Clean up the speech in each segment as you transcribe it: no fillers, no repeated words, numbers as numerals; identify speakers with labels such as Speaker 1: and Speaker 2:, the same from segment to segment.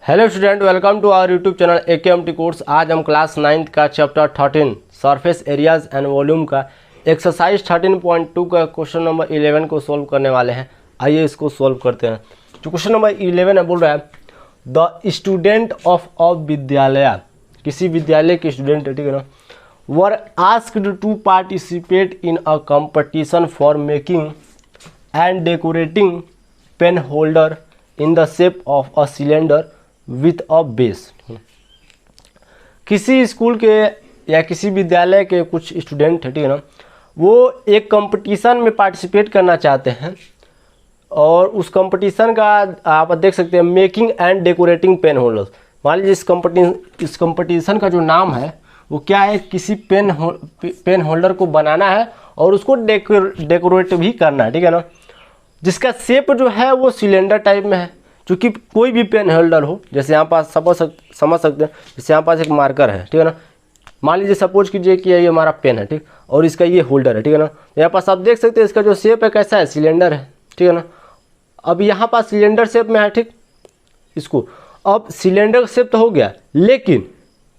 Speaker 1: Hello student, welcome to our YouTube channel AKMT course. आज हम class 9th का chapter 13 surface areas and volume का exercise 13.2 का question number 11 को solve करने वाले हैं। आइए इसको सॉल्व करते हैं। जो क्वेश्चन नंबर 11 है बोल रहा है द स्टूडेंट ऑफ अ विद्यालय, किसी विद्यालय के स्टूडेंट है, ठीक है ना, were asked to participate in a competition for making and decorating pen holder in the shape of a cylinder with a base. किसी स्कूल के या किसी विद्यालय के कुछ स्टूडेंट है, ठीक है ना, वो एक कंपटीशन में पार्टिसिपेट करना चाहते हैं और उस कंपटीशन का आप देख सकते हैं making and decorating pen holders. मान लीजिए इस कंपटीशन का जो नाम है वो क्या है, किसी पेन होल्डर को बनाना है और उसको डेकोरेट भी करना है, ठीक है ना, जिसका शेप जो है वो सिलेंडर टाइप में है। क्योंकि कोई भी पेन होल्डर हो, जैसे यहाँ पास समझ सकते हैं, जैसे यहाँ पास एक मार्कर है, ठीक है ना, मान लीजिए सपोज कीजिए कि ये हमारा पेन है, ठीक, और इसका ये होल्डर है, ठीक है ना। यहाँ पास आप देख सकते हैं इसका जो शेप है कैसा है, सिलेंडर है, ठीक है ना। अब यहाँ पास सिलेंडर शेप में है, ठीक, इसको अब सिलेंडर शेप तो हो गया, लेकिन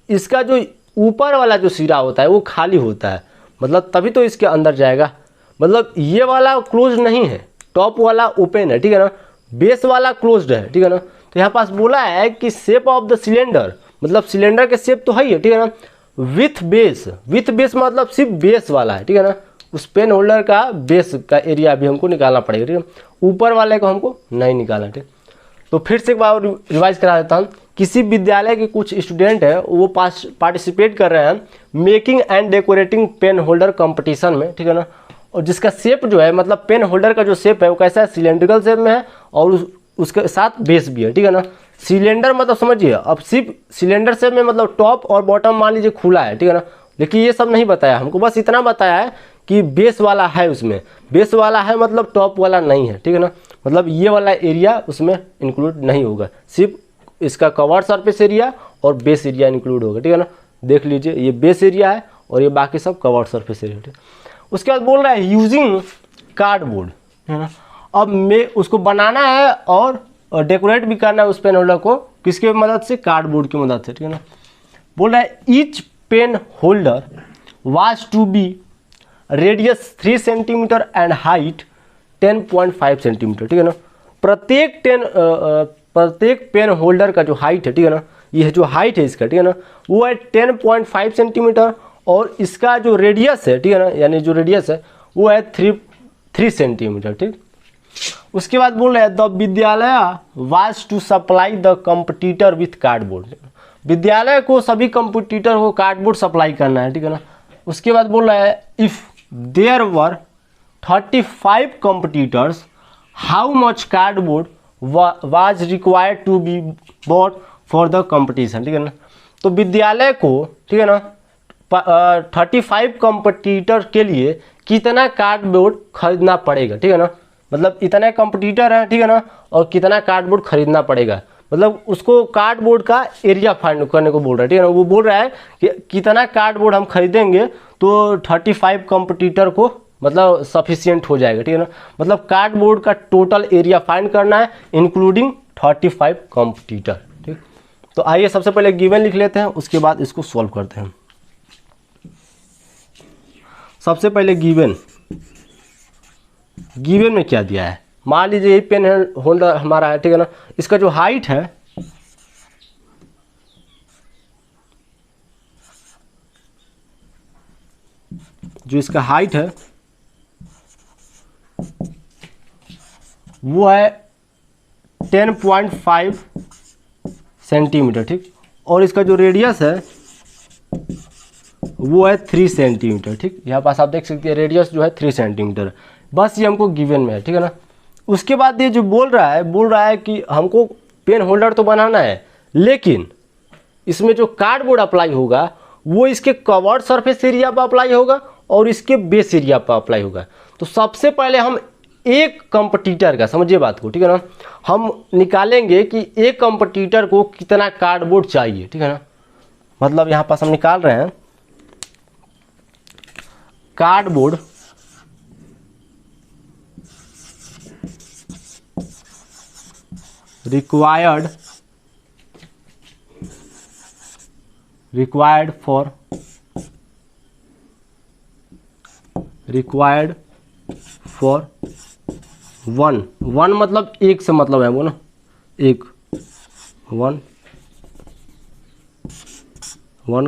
Speaker 1: इसका जो ऊपर वाला जो सिरा होता है वो खाली होता है, मतलब तभी तो इसके अंदर जाएगा। मतलब ये वाला क्लोज नहीं है, टॉप वाला ओपन है, ठीक है ना, बेस वाला क्लोज्ड है, ठीक है ना। तो यहाँ पास बोला है कि शेप ऑफ द सिलेंडर, मतलब सिलेंडर के शेप तो है ही है, ठीक है ना, विथ बेस मतलब सिर्फ बेस वाला है, ठीक है ना। उस पेन होल्डर का बेस का एरिया भी हमको निकालना पड़ेगा, ठीक है, ऊपर वाले को हमको नहीं निकालना, ठीक। तो फिर से एक बार रिवाइज करा देता हूँ। किसी विद्यालय के कुछ स्टूडेंट है वो पार्टिसिपेट कर रहे हैं making and decorating pen holder competition में, ठीक है ना, और जिसका शेप जो है, मतलब पेन होल्डर का जो शेप है वो कैसा है, सिलेंड्रिकल शेप में है और उसके साथ बेस भी है, ठीक है ना। सिलेंडर मतलब समझिए, अब सिर्फ सिलेंडर शेप में मतलब टॉप और बॉटम मान लीजिए खुला है, ठीक है ना, लेकिन ये सब नहीं बताया हमको, बस इतना बताया है कि बेस वाला है, उसमें बेस वाला है मतलब टॉप वाला नहीं है, ठीक है ना। मतलब ये वाला एरिया उसमें इंक्लूड नहीं होगा, सिर्फ इसका कवर सरफेस एरिया और बेस एरिया इंक्लूड होगा, ठीक है ना। देख लीजिए ये बेस एरिया है और ये बाकी सब कवर सरफेस एरिया, ठीक। उसके बाद बोल रहा है यूजिंग कार्डबोर्ड, है ना। अब मैं उसको बनाना है और डेकोरेट भी करना है उस पेन होल्डर को, किसके मदद से, कार्डबोर्ड की मदद से, ठीक है ना। बोल रहा है each pen holder was to be radius 3 centimetre and height 10.5 centimetre, ठीक है ना। प्रत्येक पेन होल्डर का जो हाइट है, ठीक है ना, ये जो हाइट है इसका, ठीक है ना, वो है 10.5 सेंटीमीटर और इसका जो रेडियस है, ठीक है ना, यानी जो रेडियस है वो है 3 सेंटीमीटर, ठीक। उसके बाद बोल रहे हैं द विद्यालय was to supply the competitor with cardboard. विद्यालय को सभी कंपटीटर को कार्डबोर्ड सप्लाई करना है, ठीक है ना। उसके बाद बोल रहा है if there were 35 competitors how much cardboard was required to be bought for the competition, ठीक है ना। तो विद्यालय को, ठीक है ना, 35 कंपटीटर के लिए कितना कार्डबोर्ड खरीदना पड़ेगा, ठीक है ना। मतलब इतने कंपटीटर हैं, ठीक है ना, और कितना कार्डबोर्ड खरीदना पड़ेगा, मतलब उसको कार्डबोर्ड का एरिया फाइंड करने को बोल रहा है, ठीक है ना। वो बोल रहा है कि कितना कार्डबोर्ड हम खरीदेंगे तो 35 कंपटीटर को मतलब सफिशियंट हो जाएगा, ठीक है ना। मतलब कार्डबोर्ड का टोटल एरिया फाइंड करना है इंक्लूडिंग 35 कंपटीटर, ठीक। तो आइए सबसे पहले गिवन लिख लेते हैं, उसके बाद इसको सॉल्व करते हैं। सबसे पहले गिवन में क्या दिया है, मान लीजिए ये पेन होल्डर हमारा है, ठीक है ना, इसका जो हाइट है वो है 10.5 सेंटीमीटर, ठीक, और इसका जो रेडियस है वो है 3 सेंटीमीटर, ठीक। यहाँ पास आप देख सकते हैं रेडियस जो है 3 सेंटीमीटर, बस ये हमको गिवन में है, ठीक है ना। उसके बाद ये जो बोल रहा है कि हमको पेन होल्डर तो बनाना है, लेकिन इसमें जो कार्डबोर्ड अप्लाई होगा वो इसके कवर्ड सरफेस एरिया पर अप्लाई होगा और इसके बेस एरिया पर अप्लाई होगा। तो सबसे पहले हम एक कंपटीटर का, समझिए बात को, ठीक है ना, हम निकालेंगे कि एक कंपटीटर को कितना कार्डबोर्ड चाहिए, ठीक है ना। मतलब यहाँ पास हम निकाल रहे हैं cardboard required required for one मतलब एक से मतलब है वो ना, एक वन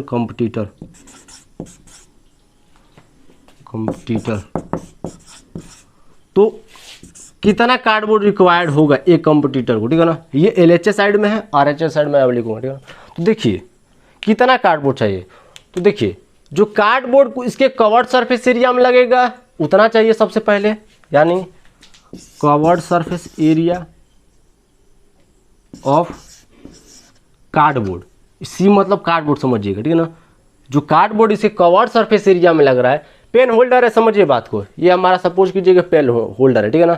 Speaker 1: कंपटीटर तो कितना कार्डबोर्ड रिक्वायर्ड होगा एक कंपटीटर को, ठीक है ना। ये LHS साइड में है, RHS साइड में लिखूंगा, ठीक है। तो देखिए कितना कार्डबोर्ड चाहिए, तो देखिए जो कार्डबोर्ड को इसके कवर्ड सरफेस एरिया में लगेगा उतना चाहिए सबसे पहले, यानी covered surface area of cardboard, C मतलब कार्डबोर्ड समझिएगा, ठीक है ना। जो कार्डबोर्ड इसके कवर्ड सरफेस एरिया में लग रहा है, पेन होल्डर है, समझिए बात को, ये हमारा सपोज कीजिएगा पेन होल्डर है, ठीक है ना।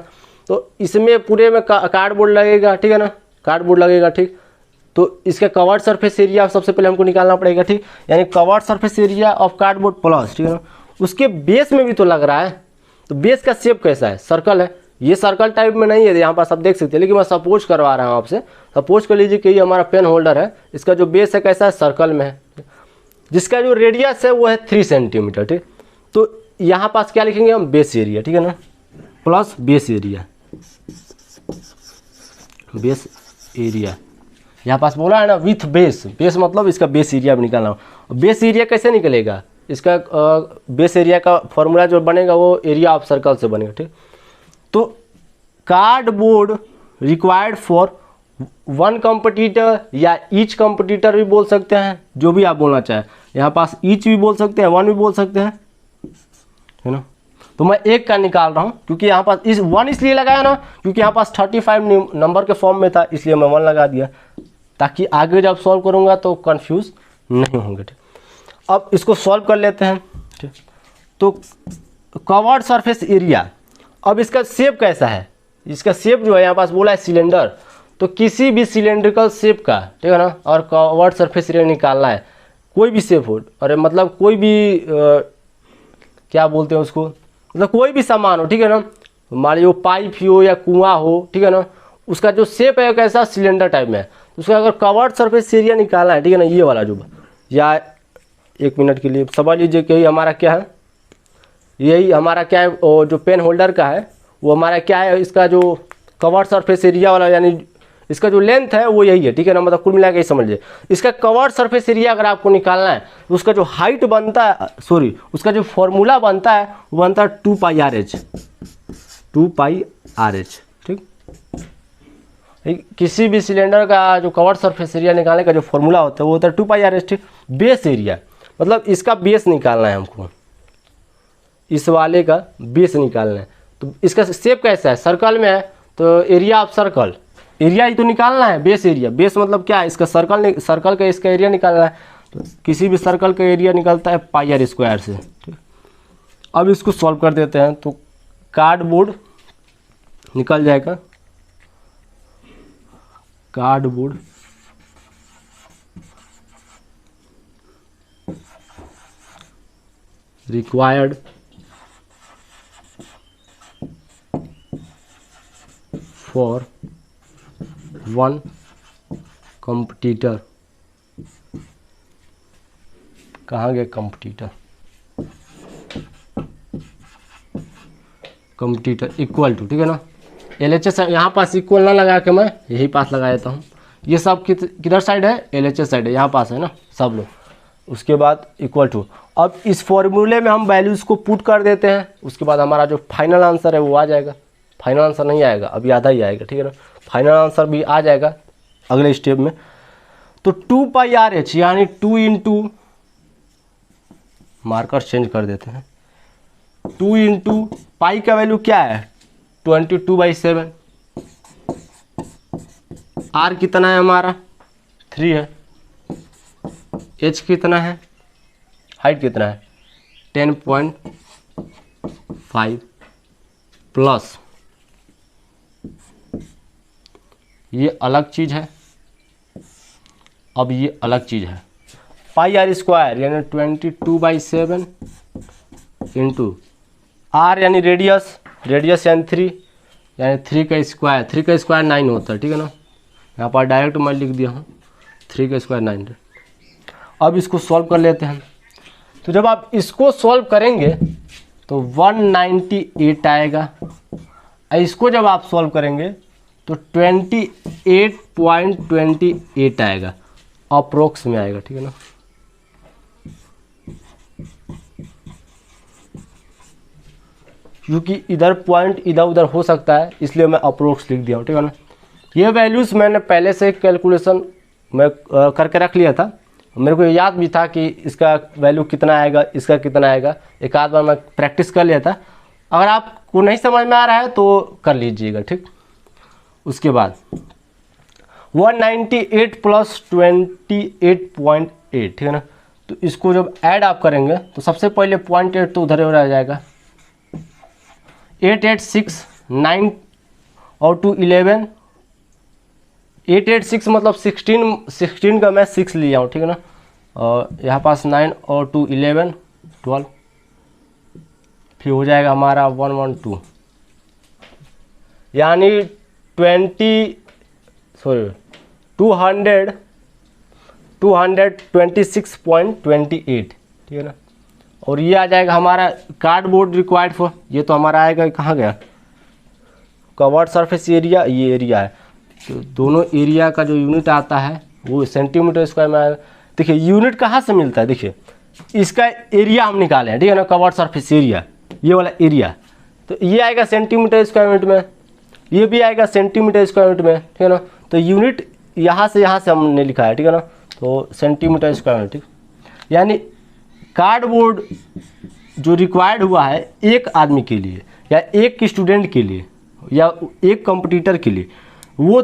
Speaker 1: तो इसमें पूरे में कार्डबोर्ड लगेगा, ठीक है ना, कार्डबोर्ड लगेगा, ठीक। तो इसका कवर्ड सरफेस एरिया सबसे पहले हमको निकालना पड़ेगा, ठीक, यानी covered surface area of cardboard plus, ठीक है ना। उसके बेस में भी तो लग रहा है, तो बेस का शेप कैसा है, सर्कल है, ये सर्कल टाइप में नहीं है यहाँ पास आप देख सकते हैं, लेकिन मैं सपोज करवा रहा हूँ आपसे। सपोज कर लीजिए कि ये हमारा पेन होल्डर है, इसका जो बेस है कैसा है, सर्कल में है, जिसका जो रेडियस है वो है 3 सेंटीमीटर, ठीक। तो यहाँ पास क्या लिखेंगे हम, बेस एरिया, ठीक है ना, प्लस बेस एरिया, यहाँ पास बोला है ना विथ बेस, बेस मतलब इसका बेस एरिया भी निकालना। बेस एरिया कैसे निकलेगा, इसका बेस एरिया का फॉर्मूला जो बनेगा वो एरिया ऑफ सर्कल से बनेगा, ठीक। तो cardboard required for one competitor या ईच कंपटीटर भी बोल सकते हैं, जो भी आप बोलना चाहें, यहाँ पास ईच भी बोल सकते हैं, वन भी बोल सकते हैं, है ना। तो मैं एक का निकाल रहा हूँ, क्योंकि यहाँ पास इस वन इसलिए लगाया ना, क्योंकि यहाँ पास 35 नंबर के फॉर्म में था, इसलिए मैं 1 लगा दिया, ताकि आगे जब सॉल्व करूँगा तो कंफ्यूज नहीं होंगे, ठीक। अब इसको सॉल्व कर लेते हैं, ठीक। तो कवर्ड सरफेस एरिया, अब इसका शेप कैसा है, इसका शेप जो है यहाँ पास बोला है सिलेंडर, तो किसी भी सिलेंड्रिकल शेप का, ठीक है ना, और कवर्ड सरफेस एरिया निकालना है, कोई भी शेप हो, और मतलब कोई भी क्या बोलते हैं उसको, मतलब कोई भी सामान हो, ठीक है ना, मान लीजिए पाइप हो या कुआं हो, ठीक है ना, उसका जो शेप है कैसा सिलेंडर टाइप में है, उसका अगर कवर्ड सरफेस एरिया निकालना है, ठीक है ना, ये वाला जो, या एक मिनट के लिए समझ लीजिए कि हमारा क्या है, यही हमारा क्या है, जो पेन होल्डर का है वो हमारा क्या है, इसका जो कवर्ड सरफेस एरिया वाला, यानी इसका जो लेंथ है वो यही है, ठीक है ना, मतलब कुल मिला के समझ लीजिए। इसका कवर्ड सरफेच एरिया अगर आपको निकालना है, तो उसका जो हाइट बनता है, सॉरी उसका जो फॉर्मूला बनता है वो बनता है 2πRh, 2πRh, ठीक। किसी भी सिलेंडर का जो कवर्ड सरफेस एरिया निकालने का जो फॉर्मूला होता है वो होता है 2πRh, ठीक। बेस एरिया मतलब इसका बेस निकालना है हमको, इस वाले का बेस निकालना है, तो इसका शेप कैसा है, सर्कल में है, तो एरिया ऑफ सर्कल, एरिया ही तो निकालना है, बेस एरिया, बेस मतलब क्या है, इसका सर्कल का इसका एरिया निकालना है, तो किसी भी सर्कल का एरिया निकलता है πr² से, ठीक। अब इसको सॉल्व कर देते हैं, तो कार्डबोर्ड निकल जाएगा, cardboard required for one competitor, कहाँ गए कंपटीटर, इक्वल टू, ठीक है ना, LHS यहाँ पास इक्वल ना लगा के मैं यही पास लगा देता हूँ, ये सब किधर साइड है, LHS साइड है, यहाँ पास है ना सब लोग, उसके बाद इक्वल टू। अब इस फॉर्मूले में हम वैल्यूज़ को पुट कर देते हैं, उसके बाद हमारा जो फाइनल आंसर है वो आ जाएगा, फाइनल आंसर नहीं आएगा, अभी आधा ही आएगा, ठीक है ना, फाइनल आंसर भी आ जाएगा अगले स्टेप में। तो 2πRh यानी 2 इंटू, मार्कर चेंज कर देते हैं, 2 इंटू पाई का वैल्यू क्या है 22/7, R कितना है हमारा 3 है, H कितना है, हाइट कितना है 10.5 प्लस ये अलग चीज़ है, अब ये अलग चीज़ है πr² यानी 22/7 इंटू R यानी रेडियस यानी 3, यानी 3 का स्क्वायर, 3 का स्क्वायर 9 होता है, ठीक है ना, यहाँ पर डायरेक्ट मैं लिख दिया हूँ 3 का स्क्वायर 9। अब इसको सॉल्व कर लेते हैं। तो जब आप इसको सॉल्व करेंगे तो 198 आएगा, इसको जब आप सॉल्व करेंगे तो 28.28 आएगा, अप्रोक्स में आएगा, ठीक है ना। क्योंकि इधर पॉइंट इधर उधर हो सकता है इसलिए मैं अप्रोक्स लिख दिया हूँ, ठीक है ना। ये वैल्यूज़ मैंने पहले से कैलकुलेशन मैं करके रख लिया था, मेरे को याद भी था कि इसका वैल्यू कितना आएगा, इसका कितना आएगा, एक आध बार मैं प्रैक्टिस कर लिया था। अगर आपको नहीं समझ में आ रहा है तो कर लीजिएगा, ठीक। उसके बाद 198 प्लस 28.8, ठीक है ना। तो इसको जब ऐड आप करेंगे तो सबसे पहले 0.8 तो उधर रह जाएगा, 886 9 और 2 11, 886 मतलब 16 का मैं 6 लिया हूँ, ठीक है ना। और यहाँ पास 9 और 2 11 12, फिर हो जाएगा हमारा 112, यानी 226.28, ठीक है ना। और ये आ जाएगा हमारा कार्डबोर्ड रिक्वायर्ड फॉर, ये तो हमारा आएगा, कहाँ गया, कवर्ड सरफेस एरिया, ये एरिया है। तो दोनों एरिया का जो यूनिट आता है वो सेंटीमीटर स्क्वायर में आएगा। देखिए यूनिट कहाँ से मिलता है, देखिए इसका एरिया हम निकाले हैं, ठीक है ना, कवर्ड सरफेस एरिया, ये वाला एरिया, तो ये आएगा सेंटीमीटर स्क्वायर यूनिट में, ये भी आएगा सेंटीमीटर स्क्वायर यूनिट में, ठीक है ना। तो यूनिट यहाँ से हमने लिखा है, ठीक है ना, तो सेंटीमीटर स्क्वायर यूनिट, ठीक। यानी कार्डबोर्ड जो रिक्वायर्ड हुआ है एक आदमी के लिए या एक स्टूडेंट के लिए या एक कंपटीटर के लिए, वो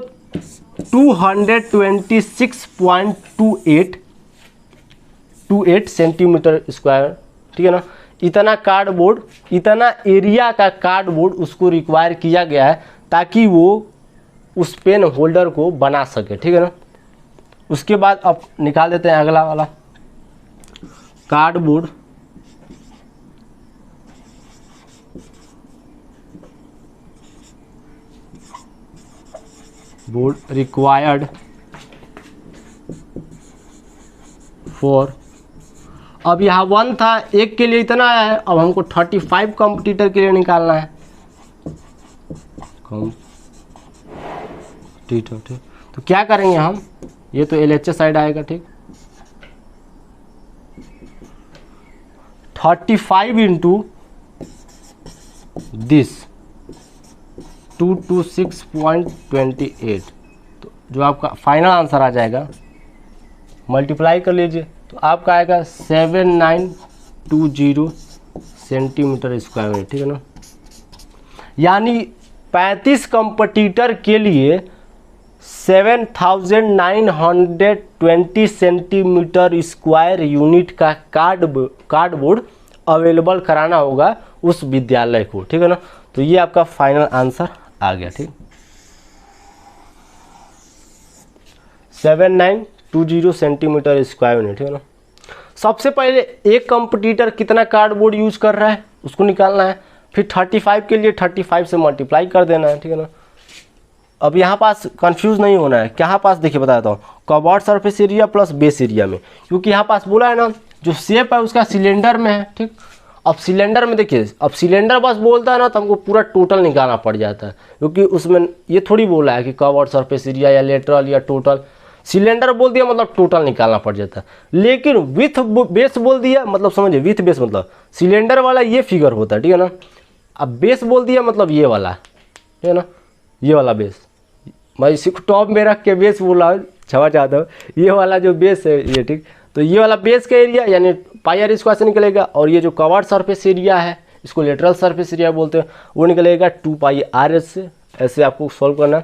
Speaker 1: 226.28 सेंटीमीटर स्क्वायर, ठीक है ना। इतना कार्डबोर्ड, इतना एरिया का कार्डबोर्ड उसको रिक्वायर किया गया है ताकि वो उस पेन होल्डर को बना सके, ठीक है ना। उसके बाद अब निकाल देते हैं अगला वाला, कार्डबोर्ड बोर्ड रिक्वायर्ड फॉर, अब यहाँ 1 था, एक के लिए इतना आया है, अब हमको 35 कंपटीटर के लिए निकालना है, कंपटीटर, ठीक। तो क्या करेंगे हम, ये तो LHS साइड आएगा, ठीक, 35 इंटू दिस 226.28, तो जो आपका फाइनल आंसर आ जाएगा मल्टीप्लाई कर लीजिए, तो आपका आएगा 7920 सेंटीमीटर स्क्वायर में, ठीक है ना। यानी 35 कंपटीटर के लिए 7920 सेंटीमीटर स्क्वायर यूनिट का कार्डबोर्ड अवेलेबल कराना होगा उस विद्यालय को, ठीक है ना। तो ये आपका फाइनल आंसर आ गया, ठीक। 7920 सेंटीमीटर स्क्वायर यूनिट, ठीक है ना। सबसे पहले एक कंपटीटर कितना कार्डबोर्ड यूज कर रहा है उसको निकालना है, फिर 35 के लिए 35 से मल्टीप्लाई कर देना है, ठीक है ना। अब यहाँ पास कंफ्यूज नहीं होना है, यहाँ पास देखिए बताता हूँ, covered surface area plus base area में, क्योंकि यहाँ पास बोला है ना जो शेप है उसका सिलेंडर में है, ठीक। अब सिलेंडर में देखिए, अब सिलेंडर बस बोलता है ना तो हमको पूरा टोटल निकालना पड़ जाता है, क्योंकि उसमें ये थोड़ी बोला है कि कवर्ड सरफेस एरिया या लेटरल या टोटल, सिलेंडर बोल दिया मतलब टोटल निकालना पड़ जाता है। लेकिन विथ बेस बोल दिया मतलब समझिए, विथ बेस मतलब सिलेंडर वाला ये फिगर होता है, ठीक है ना। अब बेस बोल दिया मतलब ये वाला, ठीक है ना, ये वाला बेस, मैं इसी को टॉप में रख के बेस बोला, क्षमा चाहता हूँ, ये वाला जो बेस है ये, ठीक। तो ये वाला बेस का एरिया यानी पाई आर स्क्वायर से निकलेगा, और ये जो कवर्ड सरफेस एरिया है इसको लेटरल सरफेस एरिया बोलते हैं, वो निकलेगा 2 पाई आर एस से। ऐसे आपको सॉल्व करना,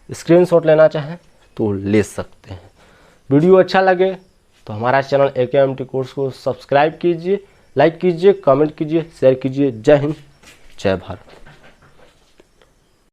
Speaker 1: स्क्रीनशॉट लेना चाहें तो ले सकते हैं। वीडियो अच्छा लगे तो हमारा चैनल AKMT कोर्स को सब्सक्राइब कीजिए, लाइक कीजिए, कमेंट कीजिए, शेयर कीजिए। जय हिंद, जय भारत।